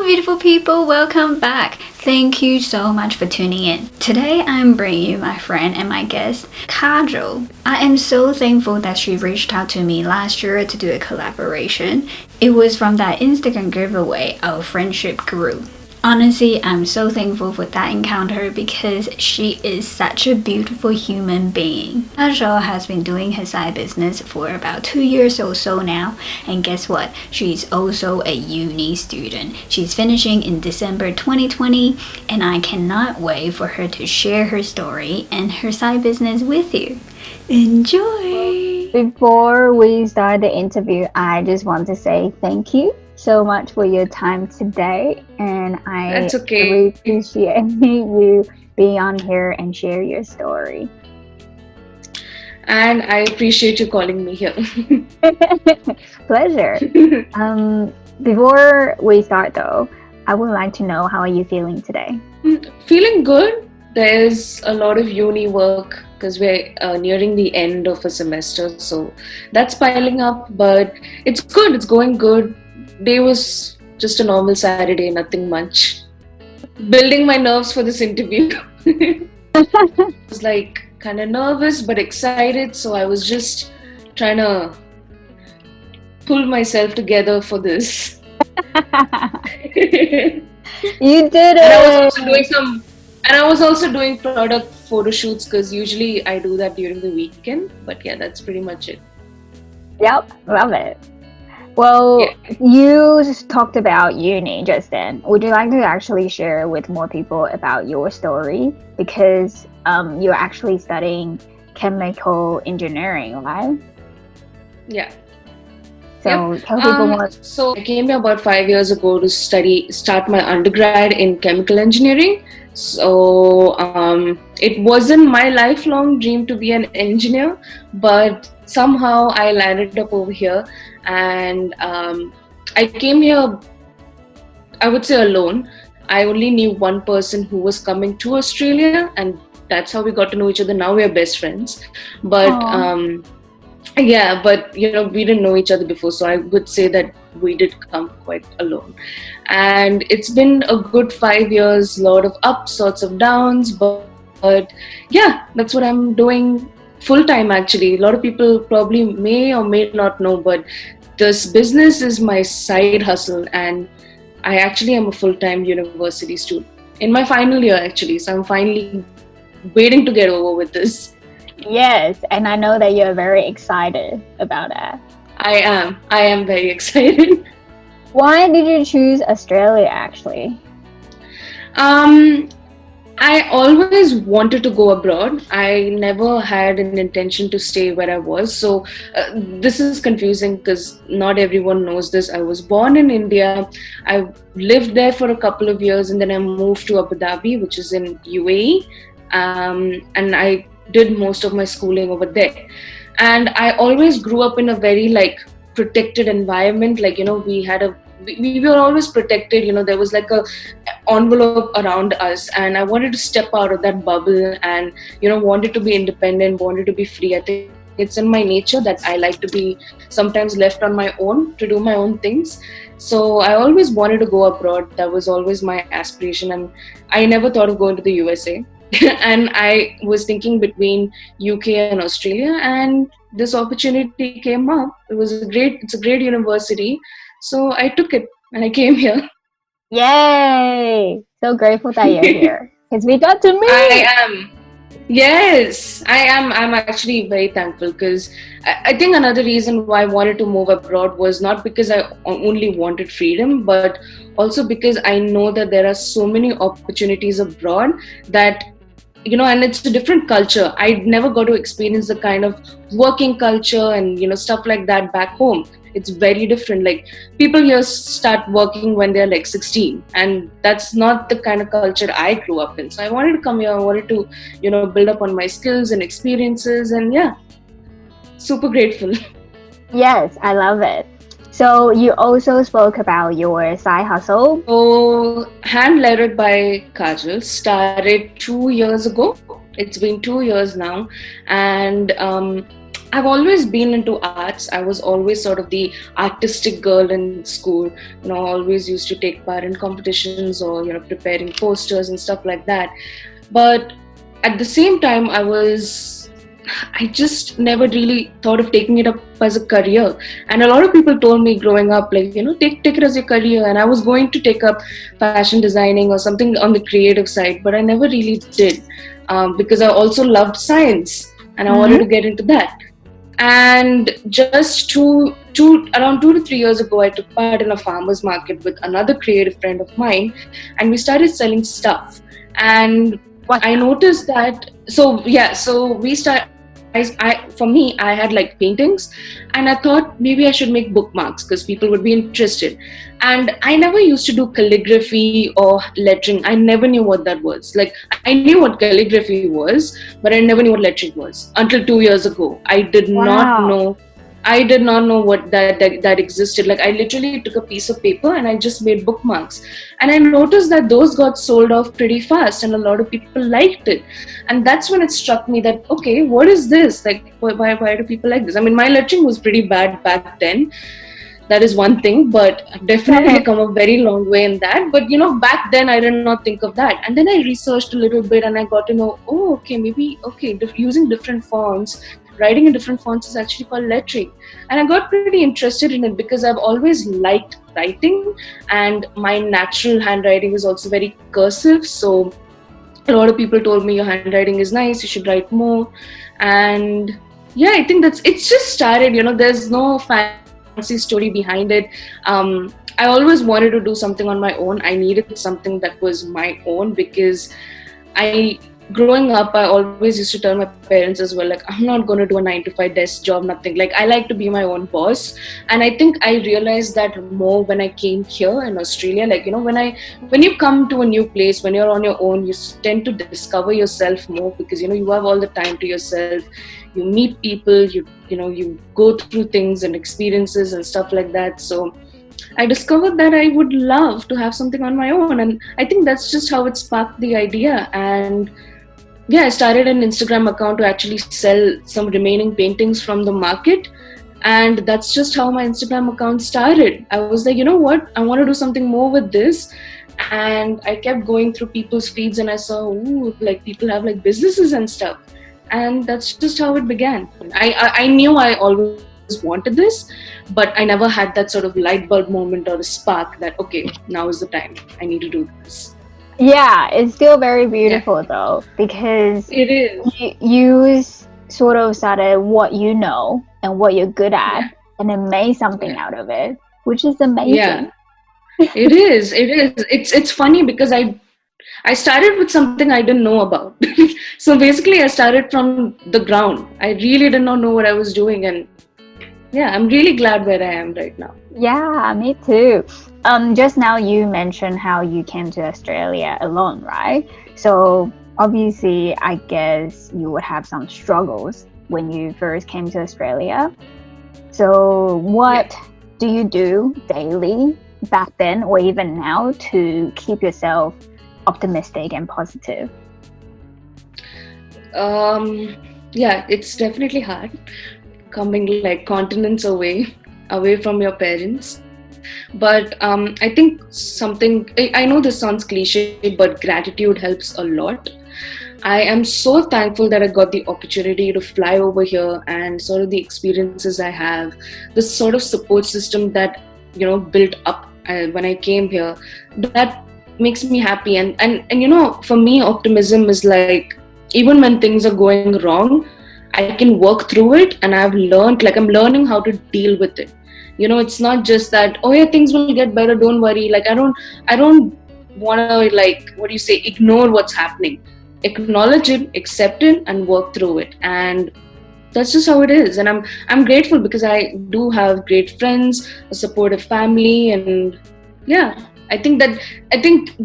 beautiful people, welcome back. Thank you so much for tuning in. Today I'm bringing you my friend and my guest, Kajal. I am so thankful that she reached out to me last year to do a collaboration. It was from that Instagram giveaway our friendship grew. Honestly, I'm so thankful for that encounter because she is such a beautiful human being. Kajal has been doing her side business for about 2 years or so now, and guess what? She's also a uni student. She's finishing in December 2020, and I cannot wait for her to share her story and her side business with you. Enjoy! Before we start the interview, I just want to say thank you so much for your time today, and I That's okay. really appreciate you being on here and share your story. And I appreciate you calling me here. Pleasure. Before we start though, I would like to know, how are you feeling today? Feeling good. There's a lot of uni work because we're nearing the end of a semester, so that's piling up, but it's good, it's going good. Day was just a normal Saturday, nothing much. Building my nerves for this interview. I was like kind of nervous but excited, so I was just trying to pull myself together for this. You did it! And I was also doing product photo shoots because usually I do that during the weekend. But yeah, that's pretty much it. Yep, love it. Well, yeah. You just talked about uni just then. Would you like to actually share with more people about your story? Because you're actually studying chemical engineering, right? Yeah. So tell people more. So I came here about 5 years ago to start my undergrad in chemical engineering. So it wasn't my lifelong dream to be an engineer, but somehow I landed up over here, and I came here, I would say, alone. I only knew one person who was coming to Australia, and that's how we got to know each other. Now we are best friends. But yeah, but we didn't know each other before, so I would say that we did come quite alone. And it's been a good 5 years, lot of ups, lots of downs, but yeah, that's what I'm doing full time actually. A lot of people probably may or may not know, but this business is my side hustle, and I actually am a full-time university student in my final year actually, so I'm finally waiting to get over with this. Yes, and I know that you're very excited about that. I am very excited. Why did you choose Australia actually? I always wanted to go abroad. I never had an intention to stay where I was. So this is confusing because not everyone knows this. I was born in India. I lived there for a couple of years, and then I moved to Abu Dhabi, which is in UAE. And I did most of my schooling over there. And I always grew up in a very protected environment. We were always protected, there was like a envelope around us, and I wanted to step out of that bubble and wanted to be independent, wanted to be free. I think it's in my nature that I like to be sometimes left on my own to do my own things. So I always wanted to go abroad. That was always my aspiration, and I never thought of going to the USA. And I was thinking between UK and Australia, and this opportunity came up. It's a great university, so I took it and I came here. Yay! So grateful that you're here because we got to meet. I am. Yes, I am. I'm actually very thankful because I think another reason why I wanted to move abroad was not because I only wanted freedom, but also because I know that there are so many opportunities abroad that and it's a different culture. I never got to experience the kind of working culture and stuff like that back home. It's very different. People here start working when they're 16, and that's not the kind of culture I grew up in. So I wanted to come here. I wanted to build up on my skills and experiences, and yeah, super grateful. Yes, I love it. So you also spoke about your side hustle. So Hand Lettered by Kajal started 2 years ago. It's been 2 years now, and I've always been into arts. I was always sort of the artistic girl in school. Always used to take part in competitions or, preparing posters and stuff like that. But at the same time, I just never really thought of taking it up as a career. And a lot of people told me growing up, like, take it as your career. And I was going to take up fashion designing or something on the creative side, but I never really did, because I also loved science and I wanted to get into that. And just around 2 to 3 years ago, I took part in a farmer's market with another creative friend of mine, and we started selling stuff. And I noticed that, so we start. For me, I had like paintings, and I thought maybe I should make bookmarks because people would be interested. And I never used to do calligraphy or lettering. I never knew what that was. Like, I knew what calligraphy was, but I never knew what lettering was until 2 years ago. I did not know what that existed. Like, I literally took a piece of paper and I just made bookmarks, and I noticed that those got sold off pretty fast and a lot of people liked it. And that's when it struck me that, okay, what is this? Like, why do people like this? I mean, my lettering was pretty bad back then. That is one thing, but I've definitely come a very long way in that. But back then I did not think of that. And then I researched a little bit and I got to know, using different fonts, writing in different fonts is actually called lettering. And I got pretty interested in it because I've always liked writing, and my natural handwriting is also very cursive. So a lot of people told me your handwriting is nice, you should write more. And yeah, I think it's just started. There's no fancy story behind it. I always wanted to do something on my own. I needed something that was my own because growing up, I always used to tell my parents as well, like, I'm not going to do a 9 to 5 desk job, nothing. Like, I like to be my own boss. And I think I realized that more when I came here in Australia. Like, when you come to a new place, when you're on your own, you tend to discover yourself more because, you have all the time to yourself. You meet people, you go through things and experiences and stuff like that. So I discovered that I would love to have something on my own. And I think that's just how it sparked the idea. And yeah, I started an Instagram account to actually sell some remaining paintings from the market. And that's just how my Instagram account started. I was like, you know what? I want to do something more with this. And I kept going through people's feeds and I saw, like, people have like businesses and stuff. And that's just how it began. I knew I always wanted this, but I never had that sort of light bulb moment or a spark that, okay, now is the time. I need to do this. Yeah, it's still very beautiful though, because it is. You sort of started what you know and what you're good at, and then made something out of it, which is amazing. Yeah, it is. It's funny because I started with something I didn't know about. So basically, I started from the ground. I really did not know what I was doing, and yeah, I'm really glad where I am right now. Yeah, me too. Just now you mentioned how you came to Australia alone, right? So obviously, I guess you would have some struggles when you first came to Australia. So what do you do daily back then or even now to keep yourself optimistic and positive? Yeah, it's definitely hard coming like continents away from your parents. But I think I know this sounds cliche, but gratitude helps a lot. I am so thankful that I got the opportunity to fly over here, and sort of the experiences I have, this sort of support system that built up when I came here, that makes me happy. And for me, optimism is like, even when things are going wrong, I can work through it, and I'm learning how to deal with it. It's not just that, oh yeah, things will get better, don't worry. Like, I don't want to, like, what do you say, ignore what's happening. Acknowledge it, accept it, and work through it. And that's just how it is. And I'm grateful because I do have great friends, a supportive family, and yeah, I think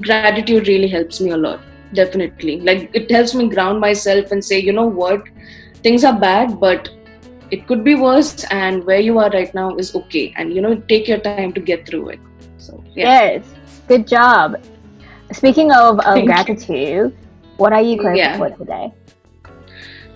gratitude really helps me a lot. Definitely. Like, it helps me ground myself and say, you know what, things are bad, but it could be worse, and where you are right now is okay. And take your time to get through it. So yeah. Yes, good job. Speaking of gratitude, what are you grateful for today?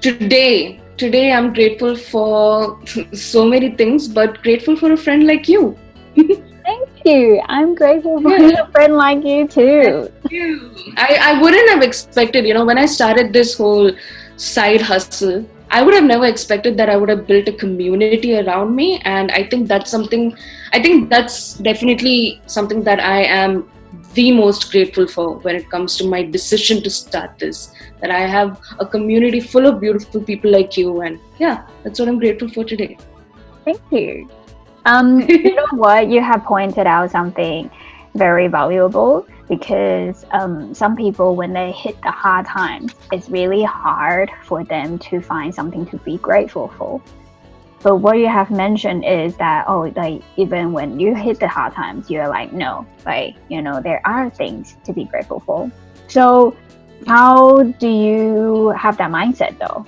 Today, today I'm grateful for so many things, but grateful for a friend like you. Thank you. I'm grateful for Yeah. a friend like you too. Thank you. I wouldn't have expected, when I started this whole side hustle, I would have never expected that I would have built a community around me. And I think that's definitely something that I am the most grateful for when it comes to my decision to start this. That I have a community full of beautiful people like you. And yeah, that's what I'm grateful for today. Thank you. You know what? You have pointed out something very valuable because some people, when they hit the hard times, it's really hard for them to find something to be grateful for. But what you have mentioned is that, oh, like even when you hit the hard times, you're like, no, like, there are things to be grateful for. So how do you have that mindset though?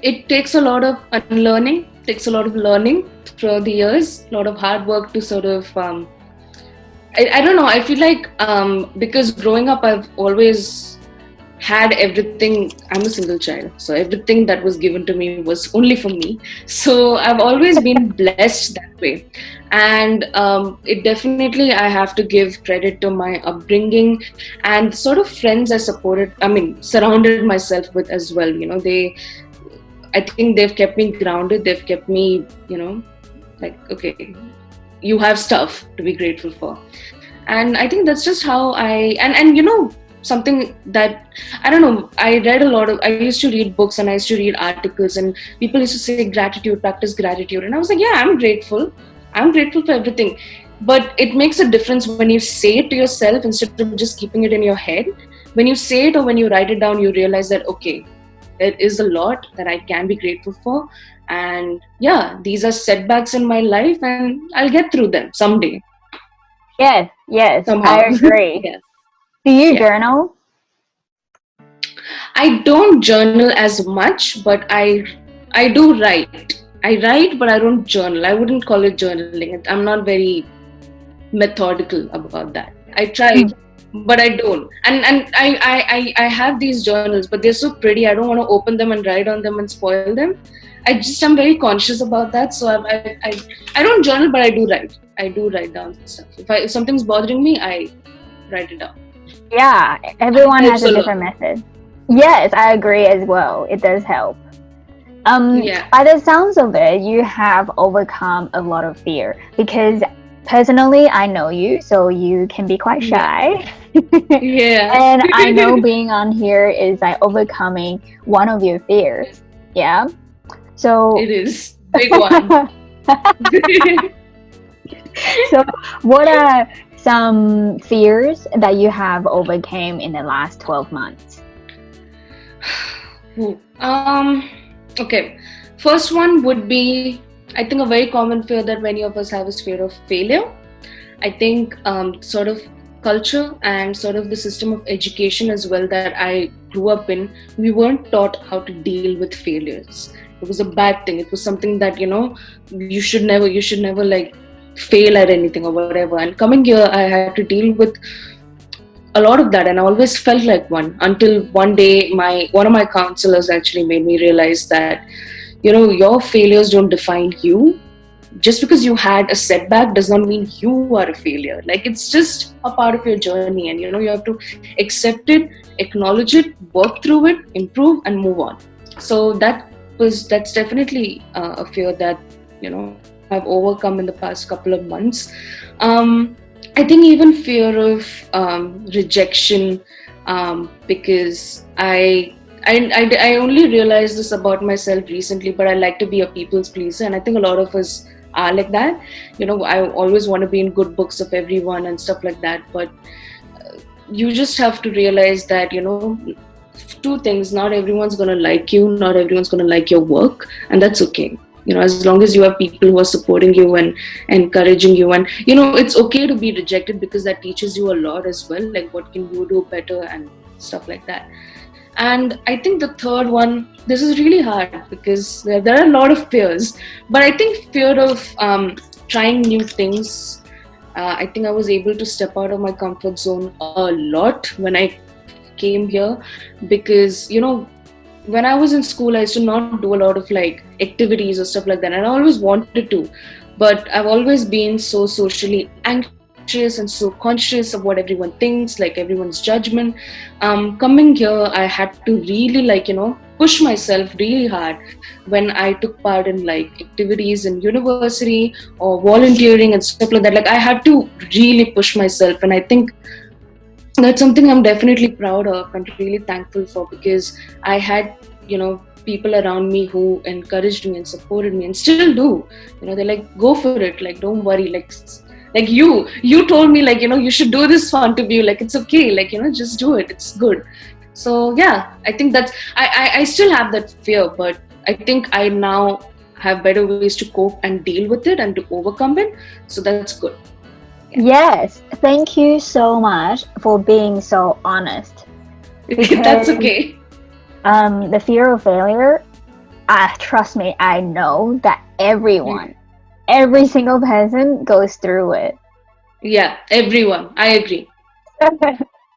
It takes a lot of unlearning, takes a lot of learning throughout the years, a lot of hard work to sort of, I don't know, I feel like because growing up I've always had everything. I'm a single child, so everything that was given to me was only for me. So I've always been blessed that way. And it definitely, I have to give credit to my upbringing and sort of friends surrounded myself with as well. I think they've kept me grounded. They've kept me, like, okay, you have stuff to be grateful for. And I think that's just how something that, I don't know, I used to read books and I used to read articles, and people used to say gratitude, practice gratitude. And I was like, yeah, I'm grateful for everything. But it makes a difference when you say it to yourself instead of just keeping it in your head. When you say it or when you write it down, you realize that, okay, there is a lot that I can be grateful for. And yeah, these are setbacks in my life and I'll get through them someday. Yes, Somehow. I agree. Yeah. Do you Yeah. journal? I don't journal as much, but I do write. I write, but I don't journal. I wouldn't call it journaling. I'm not very methodical about that. I try, but I don't. And I have these journals, but they're so pretty. I don't want to open them and write on them and spoil them. I'm very conscious about that. So I don't journal, but I do write. I do write down stuff. If something's bothering me, I write it down. Yeah, everyone has a Helps a different method. Yes, I agree as well. It does help. Yeah. By the sounds of it, you have overcome a lot of fear because personally, I know you, so you can be quite shy. Yeah. And I know being on here is like overcoming one of your fears. Yeah. So It is big one. So what are some fears that you have overcame in the last 12 months? Okay. First one would be, I think a very common fear that many of us have is fear of failure. I think sort of culture and sort of the system of education as well that I grew up in, we weren't taught how to deal with failures. It was a bad thing. It was something that, you should never like fail at anything or whatever. And coming here, I had to deal with a lot of that, and I always felt like one until one day one of my counselors actually made me realize that your failures don't define you. Just because you had a setback does not mean you are a failure. Like, it's just a part of your journey, and you have to accept it, acknowledge it, work through it, improve, and move on. So that's definitely a fear that I've overcome in the past couple of months. I think even fear of rejection, because I only realized this about myself recently, but I like to be a people's pleaser, and I think a lot of us are like that. I always want to be in good books of everyone and stuff like that, but you just have to realize that two things: not everyone's going to like you, not everyone's going to like your work, and that's okay. As long as you have people who are supporting you and encouraging you, and it's okay to be rejected, because that teaches you a lot as well, like what can you do better and stuff like that. And I think the third one, this is really hard because there are a lot of fears, but I think fear of trying new things. I think I was able to step out of my comfort zone a lot when I came here, because when I was in school, I used to not do a lot of like activities or stuff like that, and I always wanted to, but I've always been so socially anxious and so conscious of what everyone thinks, like everyone's judgment. Coming here, I had to really push myself really hard when I took part in like activities in university or volunteering and stuff like that. Like I had to really push myself, and I think that's something I'm definitely proud of and really thankful for, because I had, people around me who encouraged me and supported me and still do. They're like, go for it, like don't worry, like you told me, like, you should do this for interview, like it's okay, like, just do it, it's good. So yeah, I think that's I still have that fear, but I think I now have better ways to cope and deal with it and to overcome it. So that's good. Yes, thank you so much for being so honest. That's okay. The fear of failure, trust me, I know that every single person goes through it. Yeah, everyone. I agree. But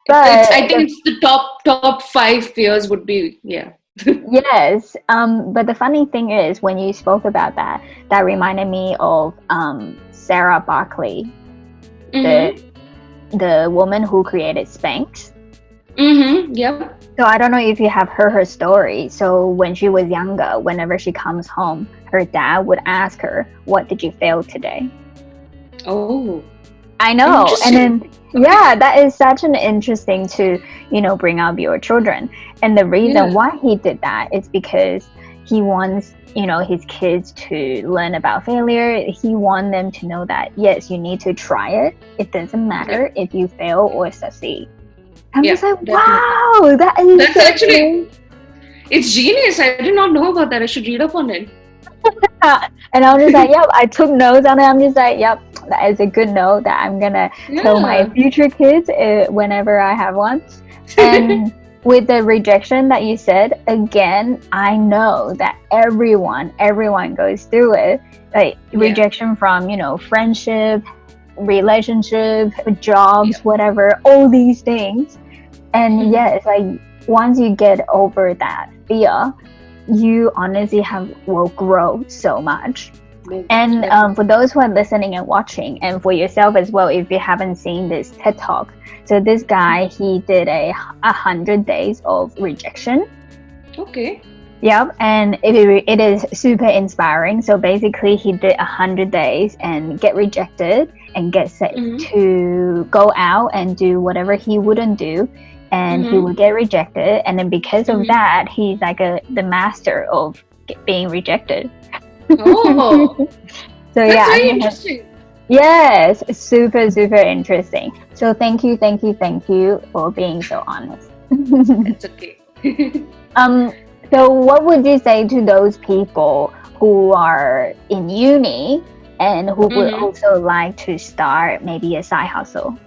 I think it's the top 5 fears would be, yeah. Yes, but the funny thing is, when you spoke about that, that reminded me of Sarah Barkley, the woman who created Spanx. Yep. So I don't know if you have heard her story. So when she was younger, whenever she comes home, her dad would ask her, "What did you fail today?" Oh, I know. And then, yeah, that is such an interesting to, bring up your children. And the reason why he did that is because he wants, his kids to learn about failure. He wants them to know that, yes, you need to try it. It doesn't matter if you fail or succeed. I'm just like, wow, that's so actually, cool. It's genius. I did not know about that. I should read up on it. And I'm just like, yep, I took notes on it. I'm just like, yep, that is a good note that I'm gonna tell my future kids whenever I have one. And with the rejection that you said, again, I know that everyone goes through it. Like rejection from, friendship, relationship, jobs, whatever, all these things. And it's like once you get over that fear, you honestly will grow so much. And for those who are listening and watching, and for yourself as well, if you haven't seen this TED Talk, so this guy, he did 100 days of rejection. Okay. Yep, and it is super inspiring. So basically, he did 100 days and get rejected and get set to go out and do whatever he wouldn't do. And he would get rejected, and then because of that, he's like the master of being rejected. Oh, so that's very interesting. Yes, super interesting. So thank you for being so honest. It's okay. So what would you say to those people who are in uni and who would also like to start maybe a side hustle?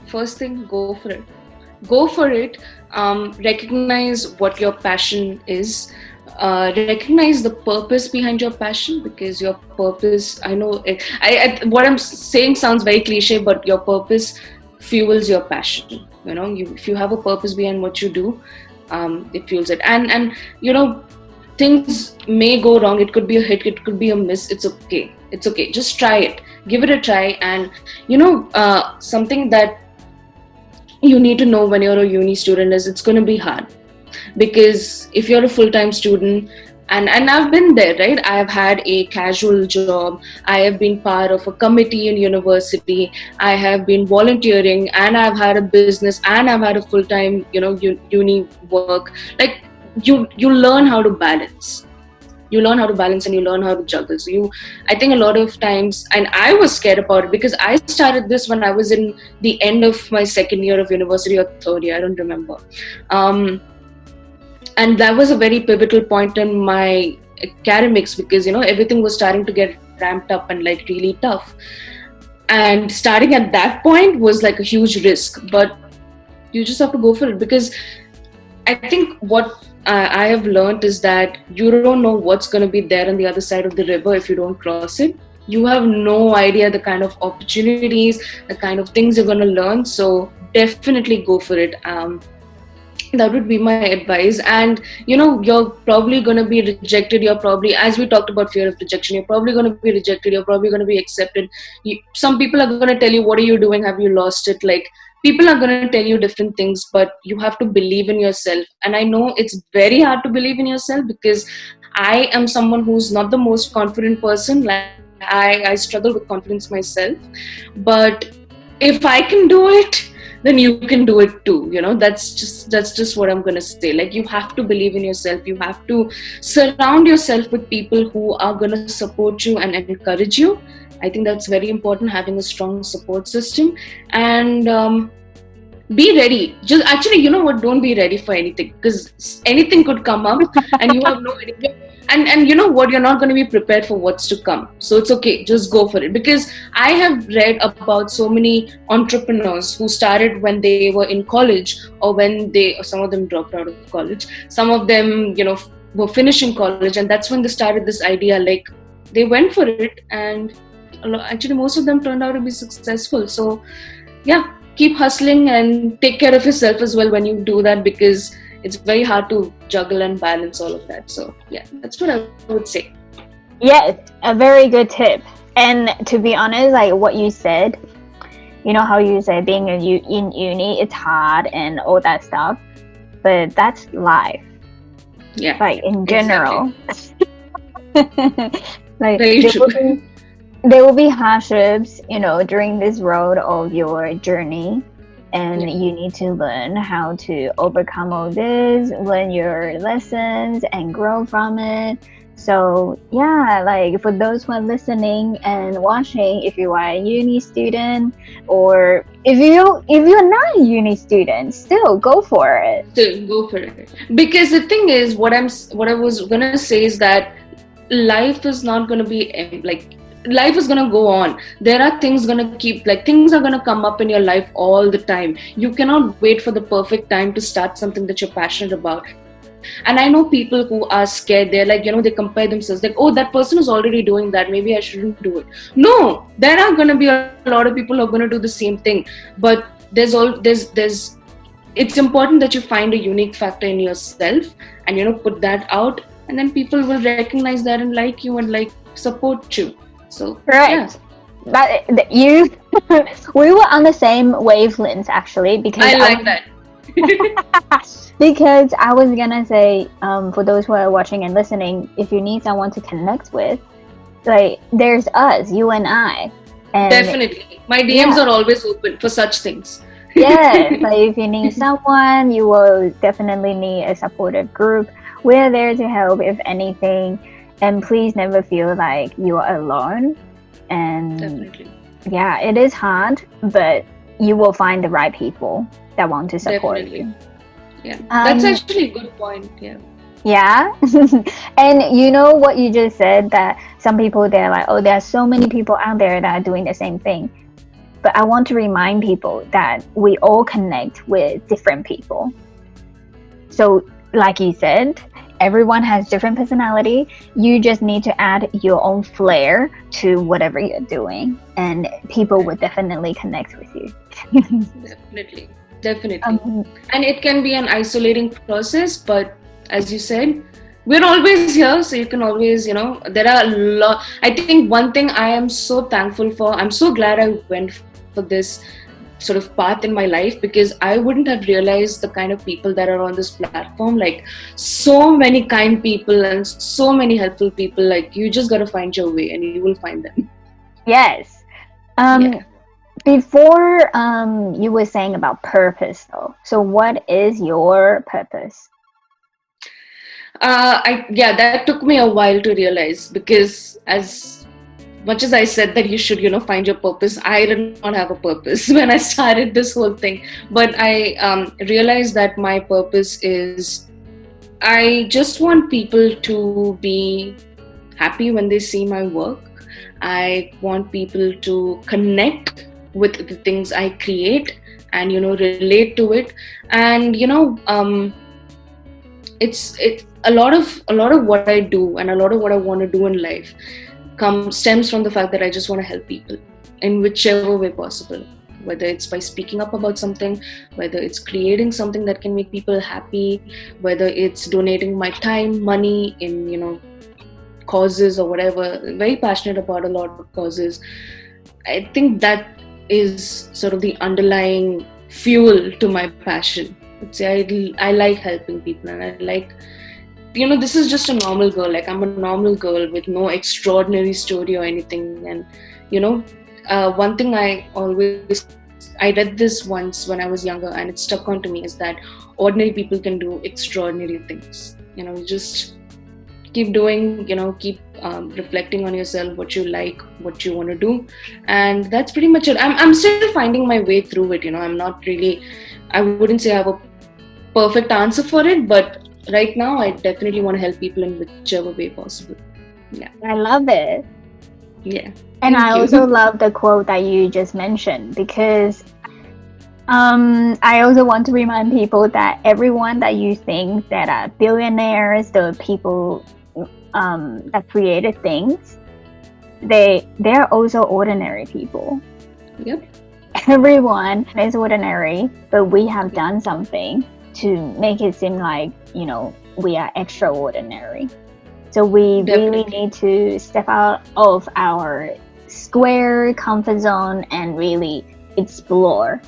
First thing, go for it. Go for it. Recognize what your passion is. Recognize the purpose behind your passion, because your purpose, I know what I'm saying sounds very cliche, but your purpose fuels your passion. If you have a purpose behind what you do, it fuels it. And things may go wrong. It could be a hit, it could be a miss. It's okay. Just try it. Give it a try. And something that you need to know when you're a uni student is it's going to be hard, because if you're a full-time student, and I've been there, right? I've had a casual job, I have been part of a committee in university, I have been volunteering, and I've had a business, and I've had a full-time uni work. Like you learn how to balance. You learn how to balance and you learn how to juggle. So I think a lot of times, and I was scared about it because I started this when I was in the end of my second year of university or third year, I don't remember. And that was a very pivotal point in my academics, because everything was starting to get ramped up and like really tough. And starting at that point was like a huge risk, but you just have to go for it, because I think what I have learned is that you don't know what's going to be there on the other side of the river if you don't cross it. You have no idea the kind of opportunities, the kind of things you're going to learn. So definitely go for it. That would be my advice. And you're probably going to be rejected. You're probably, as we talked about fear of rejection, you're probably going to be rejected, you're probably going to be accepted. Some people are going to tell you, what are you doing, have you lost it? Like, people are going to tell you different things, but you have to believe in yourself. And I know it's very hard to believe in yourself, because I am someone who's not the most confident person. Like, I struggle with confidence myself. But if I can do it, then you can do it too. That's just what I'm gonna say. Like, you have to believe in yourself. You have to surround yourself with people who are gonna support you and encourage you. I think that's very important, having a strong support system. And be ready. Just actually, you know what? Don't be ready for anything, because anything could come up, and you have no idea. And you know what? You're not going to be prepared for what's to come. So it's okay. Just go for it. Because I have read about so many entrepreneurs who started when they were in college, or some of them dropped out of college. Some of them, were finishing college, and that's when they started this idea. Like, they went for it, and actually most of them turned out to be successful. So yeah, keep hustling and take care of yourself as well when you do that, because it's very hard to juggle and balance all of that. So yeah, that's what I would say. Yes, a very good tip. And to be honest, like what you said, you know how you said being in uni, it's hard and all that stuff, but that's life. Yeah, like in general. Exactly. Like Very true. there will be hardships, during this road of your journey, and you need to learn how to overcome all this, learn your lessons and grow from it. So yeah, like for those who are listening and watching, if you are a uni student, or if you're not a uni student, still go for it. Still go for it. Because the thing is, what I was gonna say is that life is not gonna be like, life is gonna go on. There are things things are gonna come up in your life all the time. You cannot wait for the perfect time to start something that you're passionate about. And I know people who are scared. They're like, they compare themselves, like, oh, that person is already doing that, maybe I shouldn't do it. No, there are gonna be a lot of people who are gonna do the same thing. But there's it's important that you find a unique factor in yourself, and put that out, and then people will recognize that and like you and like support you. So Correct. yeah. But you, we were on the same wavelengths actually, because I like that. Because I was gonna say, for those who are watching and listening, if you need someone to connect with, like there's us, you and I. And definitely, my DMs are always open for such things. Yes, like if you need someone, you will definitely need a supportive group. We're there to help if anything, and please never feel like you're alone. And Definitely. yeah, it is hard, but you will find the right people that want to support Definitely. you. Yeah, that's actually a good point. Yeah. Yeah. And you know what you just said, that some people, they're like, oh, there are so many people out there that are doing the same thing. But I want to remind people that we all connect with different people. So like you said, everyone has different personality. You just need to add your own flair to whatever you're doing, and people will definitely connect with you. Definitely. And it can be an isolating process, but as you said, we're always here, so you can always, there are a lot. I think one thing I am so thankful for, I'm so glad I went for this sort of path in my life, because I wouldn't have realized the kind of people that are on this platform. Like, so many kind people and so many helpful people. Like, you just got to find your way and you will find them. Yes. Before, you were saying about purpose though. So what is your purpose? That took me a while to realize, because as much as I said that you should, find your purpose, I did not have a purpose when I started this whole thing. But I realized that my purpose is, I just want people to be happy when they see my work. I want people to connect with the things I create and, relate to it. And, it's a lot of what I do and a lot of what I want to do in life stems from the fact that I just want to help people in whichever way possible, whether it's by speaking up about something, whether it's creating something that can make people happy, whether it's donating my time, money in, causes or whatever. Very passionate about a lot of causes. I think that is sort of the underlying fuel to my passion. I like helping people, and I like, this is just a normal girl. Like, I'm a normal girl with no extraordinary story or anything. And, one thing I read this once when I was younger, and it stuck onto me, is that ordinary people can do extraordinary things. Just keep doing, keep reflecting on yourself, what you like, what you want to do. And that's pretty much it. I'm still finding my way through it. I'm not really, I wouldn't say I have a perfect answer for it, but right now I definitely want to help people in whichever way possible. Yeah, I love it. Yeah. And I also love the quote that you just mentioned, because I also want to remind people that everyone that you think that are billionaires, the people that created things, they're also ordinary people. Yep. Everyone is ordinary, but we have done something to make it seem like, we are extraordinary. So we really need to step out of our square comfort zone and really explore.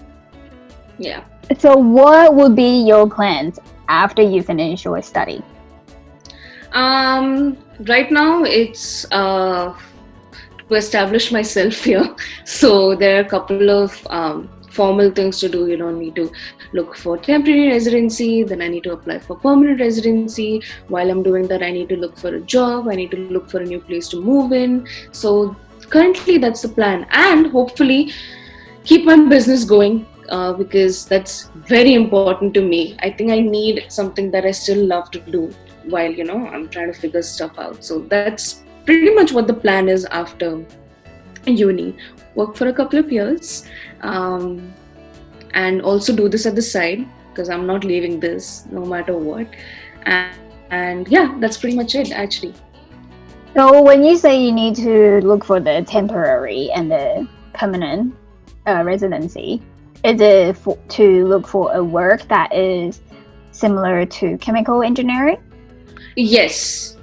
Yeah. So what would be your plans after you finish your study? Right now it's to establish myself here. So there are a couple of formal things to do. I need to look for temporary residency, then I need to apply for permanent residency. While I'm doing that, I need to look for a job, I need to look for a new place to move in. So currently that's the plan, and hopefully keep my business going, because that's very important to me. I think I need something that I still love to do while I'm trying to figure stuff out. So that's pretty much what the plan is after uni. Work for a couple of years, and also do this at the side, because I'm not leaving this no matter what. And yeah, that's pretty much it, actually. So when you say you need to look for the temporary and the permanent residency, is it to look for a work that is similar to chemical engineering? Yes,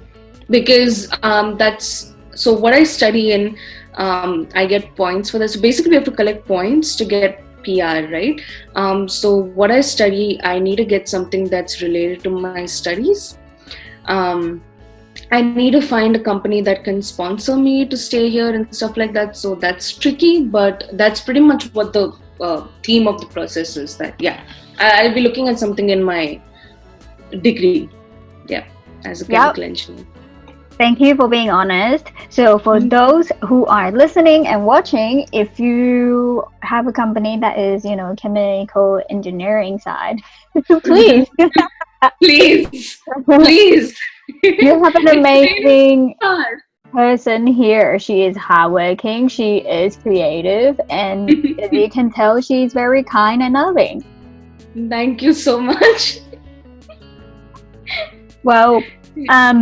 because that's so what I study in. I get points for this. So basically, we have to collect points to get PR, right? So what I study, I need to get something that's related to my studies. I need to find a company that can sponsor me to stay here and stuff like that. So that's tricky, but that's pretty much what the theme of the process is. That, yeah, I'll be looking at something in my degree, yeah, as a chemical engineer. Thank you for being honest. So for those who are listening and watching, if you have a company that is, chemical engineering side, please. Please. You have an amazing person here. She is hardworking, she is creative, and you can tell she's very kind and loving. Thank you so much. Well,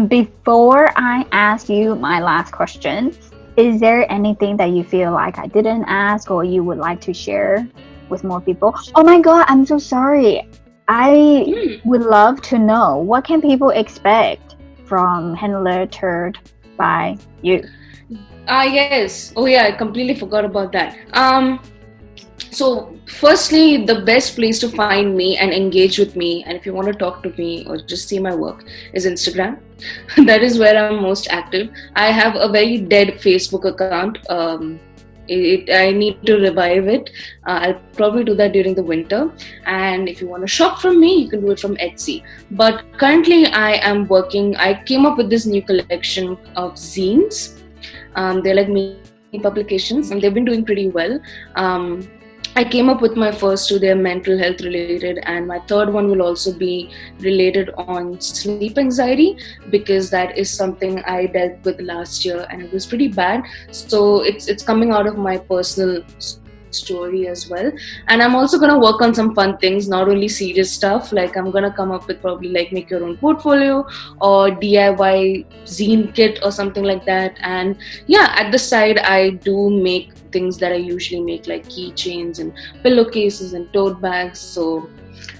before I ask you my last question, is there anything that you feel like I didn't ask or you would like to share with more people? Oh my God, I'm so sorry. I would love to know, what can people expect from Hand Lettered by You? Yes. Oh yeah, I completely forgot about that. So firstly, the best place to find me and engage with me, and if you want to talk to me or just see my work, is Instagram. That is where I'm most active. I have a very dead Facebook account. I need to revive it. I'll probably do that during the winter. And if you want to shop from me, you can do it from Etsy. But currently I came up with this new collection of zines. They're like mini publications, and they've been doing pretty well. I came up with my first two, they're mental health related, and my third one will also be related on sleep anxiety, because that is something I dealt with last year and it was pretty bad. So it's coming out of my personal story as well. And I'm also going to work on some fun things, not only serious stuff. Like I'm going to come up with probably like make your own portfolio or DIY zine kit or something like that. And yeah, at the side I do make things that I usually make, like keychains and pillowcases and tote bags. So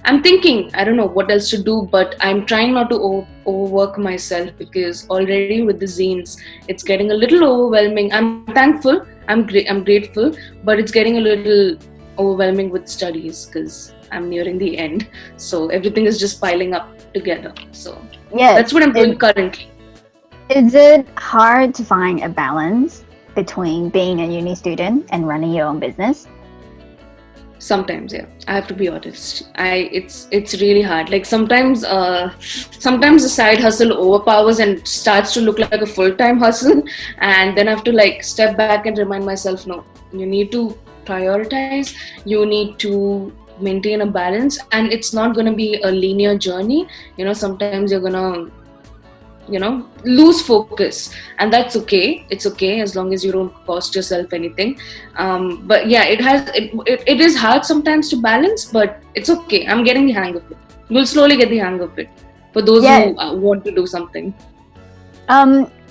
I'm thinking, I don't know what else to do, but I'm trying not to overwork myself, because already with the zines, it's getting a little overwhelming. I'm thankful, I'm grateful, but it's getting a little overwhelming with studies because I'm nearing the end. So everything is just piling up together. So that's what I'm doing currently. Is it hard to find a balance between being a uni student and running your own business? Sometimes, yeah, I have to be honest. It's really hard. Like sometimes the side hustle overpowers and starts to look like a full-time hustle, and then I have to like step back and remind myself, no, you need to prioritize, you need to maintain a balance, and it's not going to be a linear journey. Sometimes you're gonna lose focus, and that's okay. It's okay as long as you don't cost yourself anything. But yeah, it is hard sometimes to balance, but it's okay. I'm getting the hang of it. You'll slowly get the hang of it for those who want to do something.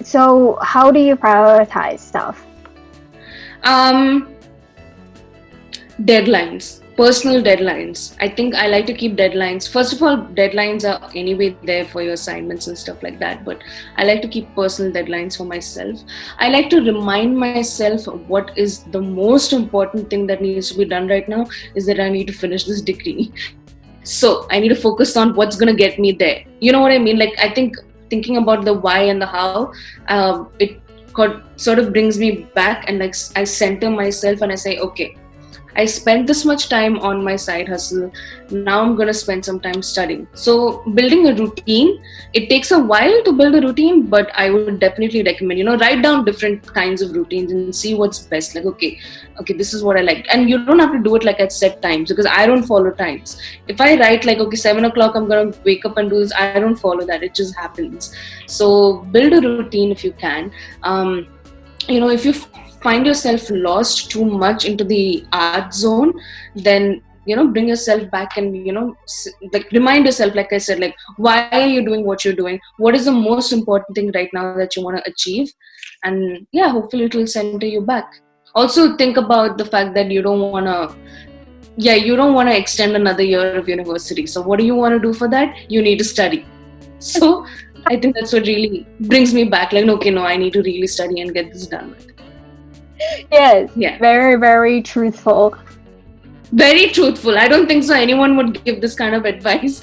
So how do you prioritize stuff? Deadlines. Personal deadlines. I think I like to keep deadlines. First of all, deadlines are anyway there for your assignments and stuff like that, but I like to keep personal deadlines for myself. I like to remind myself what is the most important thing that needs to be done right now is that I need to finish this degree. So I need to focus on what's going to get me there. You know what I mean? Like, I think thinking about the why and the how, it sort of brings me back, and like I center myself and I say, okay, I spent this much time on my side hustle. Now I'm going to spend some time studying. So building a routine, it takes a while to build a routine, but I would definitely recommend, write down different kinds of routines and see what's best. Like, okay, this is what I like. And you don't have to do it like at set times, because I don't follow times. If I write like, okay, 7 o'clock, I'm going to wake up and do this, I don't follow that. It just happens. So build a routine if you can. If you find yourself lost too much into the art zone, then bring yourself back and like remind yourself, like I said, like, why are you doing what you're doing, what is the most important thing right now that you want to achieve, and yeah, hopefully it will center you back. Also think about the fact that you don't want to extend another year of university. So what do you want to do for that? You need to study. So I think that's what really brings me back, like, okay, no, I need to really study and get this done with. Yes. Yeah. Very, very truthful. Very truthful. I don't think so anyone would give this kind of advice.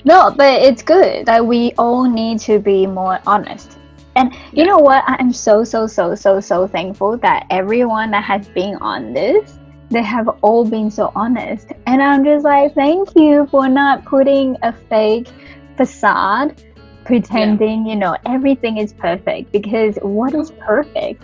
No, but it's good that we all need to be more honest. And you know what? I'm so thankful that everyone that has been on this, they have all been so honest. And I'm just like, thank you for not putting a fake facade, pretending, everything is perfect, because what is perfect?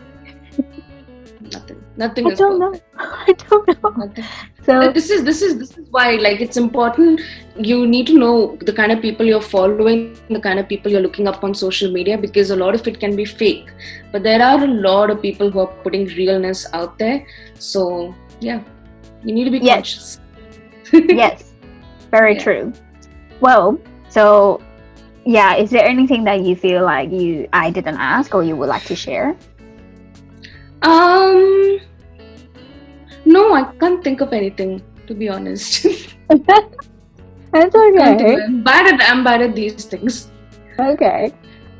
Nothing is perfect. I don't know. Nothing. So this is why, like, it's important. You need to know the kind of people you're following, the kind of people you're looking up on social media, because a lot of it can be fake, but there are a lot of people who are putting realness out there. So yeah, you need to be conscious. Yes, very true. Well, so yeah, is there anything that you feel like I didn't ask or you would like to share? No, I can't think of anything, to be honest. That's okay. I'm bad at these things. Okay.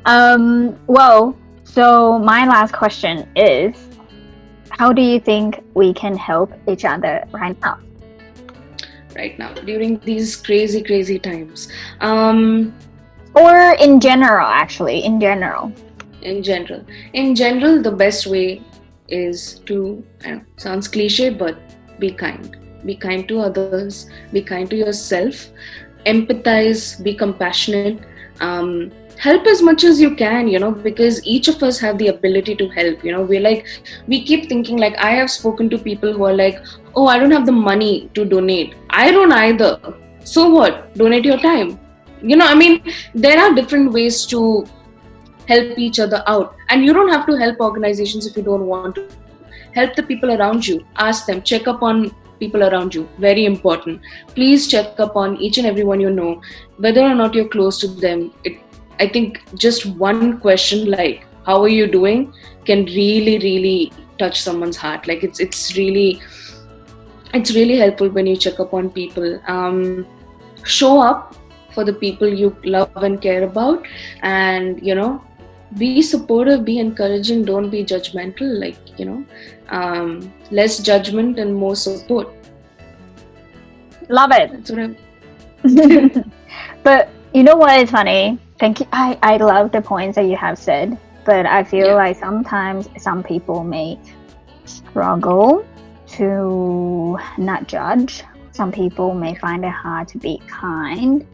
Well, so my last question is, how do you think we can help each other right now? Right now, during these crazy times. Or in general, actually, in general. In general, the best way is to, sounds cliche, but be kind. Be kind to others, be kind to yourself, empathize, be compassionate, help as much as you can, because each of us have the ability to help. We keep thinking, like, I have spoken to people who are like, oh, I don't have the money to donate. I don't either. So what? Donate your time. There are different ways to help each other out, and you don't have to help organizations if you don't want to. Help the people around you. Ask them. Check up on people around you. Very important. Please check up on each and everyone you know, whether or not you're close to them. I think just one question like "How are you doing?" can really, really touch someone's heart. Like it's really helpful when you check up on people. Show up for the people you love and care about, and be supportive, be encouraging, don't be judgmental. Less judgment and more support. Love it. That's what But you know what is funny? Thank you. I love the points that you have said, but I feel like sometimes some people may struggle to not judge. Some people may find it hard to be kind.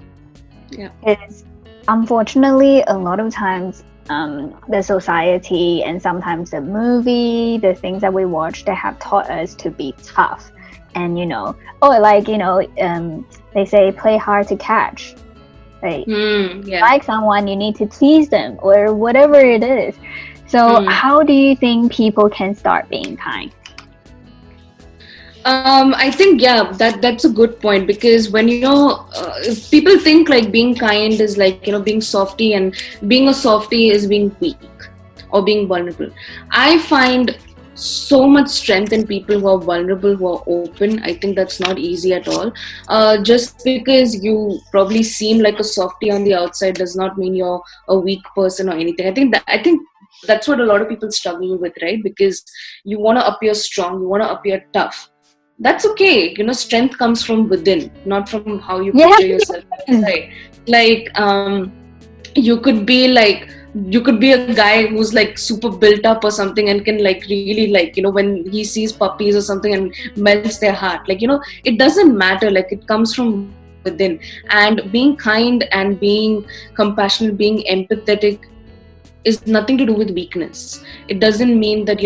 Yeah. It's unfortunately a lot of times the society and sometimes the movie, the things that we watch, they have taught us to be tough. And they say play hard to catch. Like someone, you need to tease them or whatever it is. So how do you think people can start being kind? I think that's a good point, because when people think like being kind is like being softy, and being a softy is being weak or being vulnerable. I find so much strength in people who are vulnerable, who are open. I think that's not easy at all. Just because you probably seem like a softy on the outside does not mean you're a weak person or anything. I think that's what a lot of people struggle with, right? Because you want to appear strong, you want to appear tough. That's okay. Strength comes from within, not from how you picture yourself outside. Like, you could be a guy who's like super built up or something, and can like really when he sees puppies or something and melts their heart. It doesn't matter. Like, it comes from within. And being kind and being compassionate, being empathetic is nothing to do with weakness. It doesn't mean that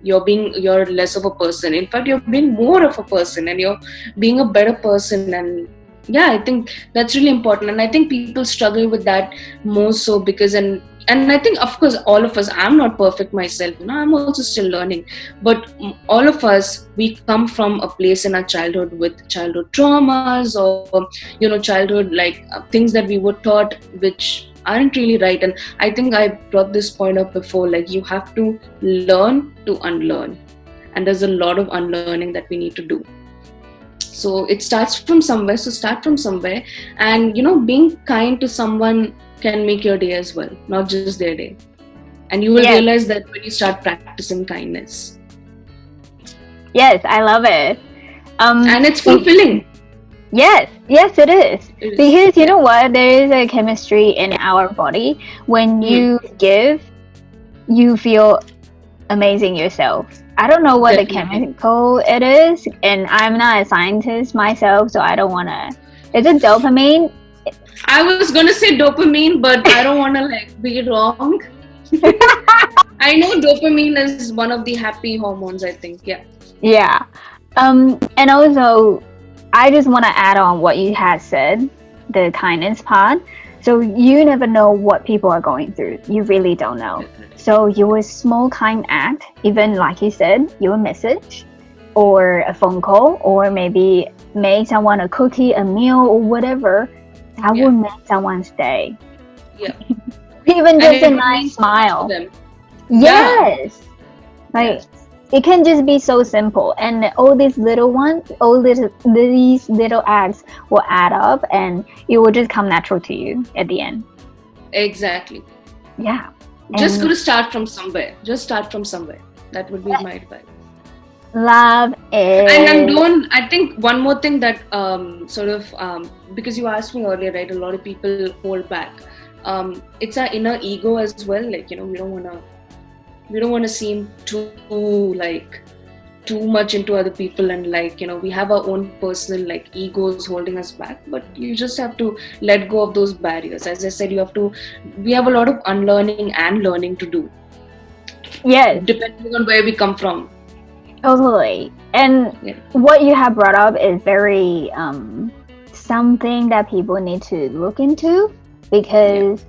you're less of a person. In fact, you're being more of a person, and you're being a better person. And I think that's really important. And I think people struggle with that more so because and I think, of course, all of us, I'm not perfect myself, I'm also still learning, but all of us, we come from a place in our childhood with childhood traumas, or childhood things that we were taught which aren't really right. And I think I brought this point up before, like, you have to learn to unlearn, and there's a lot of unlearning that we need to do. So it starts from somewhere. So start from somewhere, and being kind to someone can make your day as well, not just their day. And you will realize that when you start practicing kindness. Yes, I love it. And it's fulfilling. Yes, it is. Because you know what? There is a chemistry in our body. When you give, you feel amazing yourself. I don't know what the chemical it is, and I'm not a scientist myself, so I don't want to. Is it dopamine? I was going to say dopamine, but I don't want to be wrong. I know dopamine is one of the happy hormones, I think. Yeah. And also, I just want to add on what you had said, the kindness part. So you never know what people are going through. You really don't know. So your small kind act, even like you said, your message or a phone call, or maybe make someone a cookie, a meal, or whatever, that will make someone's day. Yeah. Even just a nice smile. Yes. It can just be so simple, and all these little ones, these little acts will add up, and it will just come natural to you at the end. Exactly. Yeah. Just gotta start from somewhere. That would be my advice. Love it. And I think one more thing that because you asked me earlier, right? A lot of people hold back. It's our inner ego as well. We don't want to seem too much into other people, and we have our own personal egos holding us back. But you just have to let go of those barriers. As I said, we have a lot of unlearning and learning to do. Yes. Depending on where we come from. Totally. And what you have brought up is very something that people need to look into, because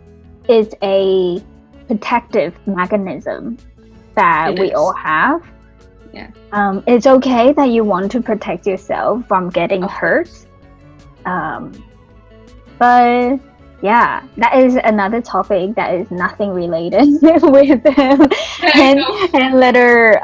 it's a protective mechanism that we all have. It's okay that you want to protect yourself from getting hurt. But yeah, that is another topic that is nothing related with hand letter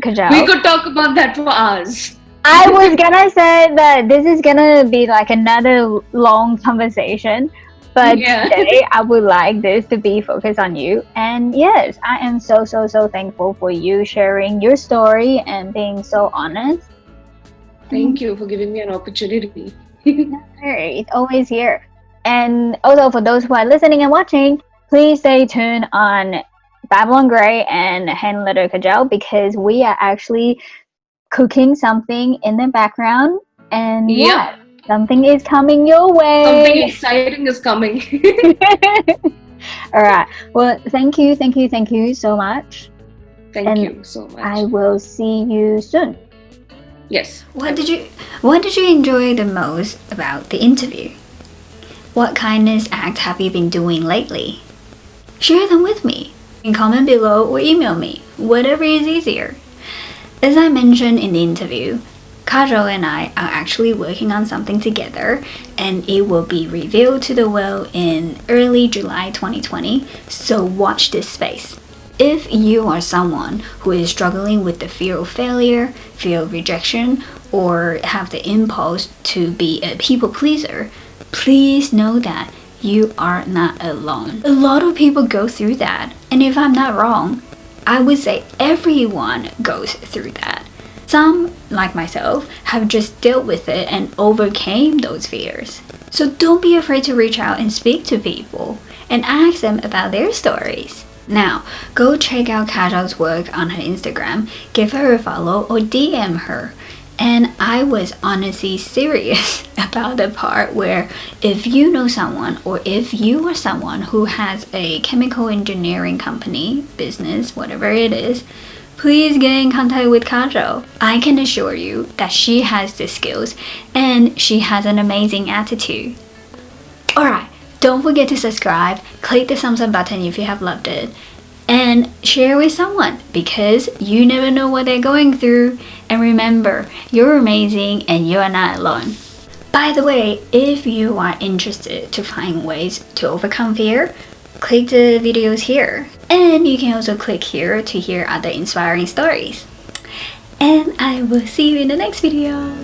Kajal. We could talk about that for hours. I was gonna say that this is gonna be like another long conversation, but today I would like this to be focused on you. And yes, I am so thankful for you sharing your story and being so honest. Thank you for giving me an opportunity. It's always here. And also for those who are listening and watching, please stay tuned on Babylon Grey and Hand Lettered Kajal, because we are actually cooking something in the background, and something is coming your way. Something exciting is coming. All right. Well, thank you so much. Thank you so much. I will see you soon. Yes. What did you enjoy the most about the interview? What kindness act have you been doing lately? Share them with me. Comment below or email me, whatever is easier. As I mentioned in the interview, Kajal and I are actually working on something together, and it will be revealed to the world in early July 2020, so watch this space. If you are someone who is struggling with the fear of failure, fear of rejection, or have the impulse to be a people pleaser, please know that you are not alone. A lot of people go through that, and if I'm not wrong, I would say everyone goes through that. Some, like myself, have just dealt with it and overcame those fears. So don't be afraid to reach out and speak to people and ask them about their stories. Now, go check out Kajal's work on her Instagram, give her a follow or DM her. And I was honestly serious about the part where if you know someone, or if you are someone who has a chemical engineering company, business, whatever it is, please get in contact with Kajal. I can assure you that she has the skills and she has an amazing attitude. Alright, don't forget to subscribe, click the thumbs up button if you have loved it, and share with someone, because you never know what they're going through. And remember, you're amazing and you're not alone. By the way, if you are interested to find ways to overcome fear, click the videos here. And you can also click here to hear other inspiring stories. And I will see you in the next video.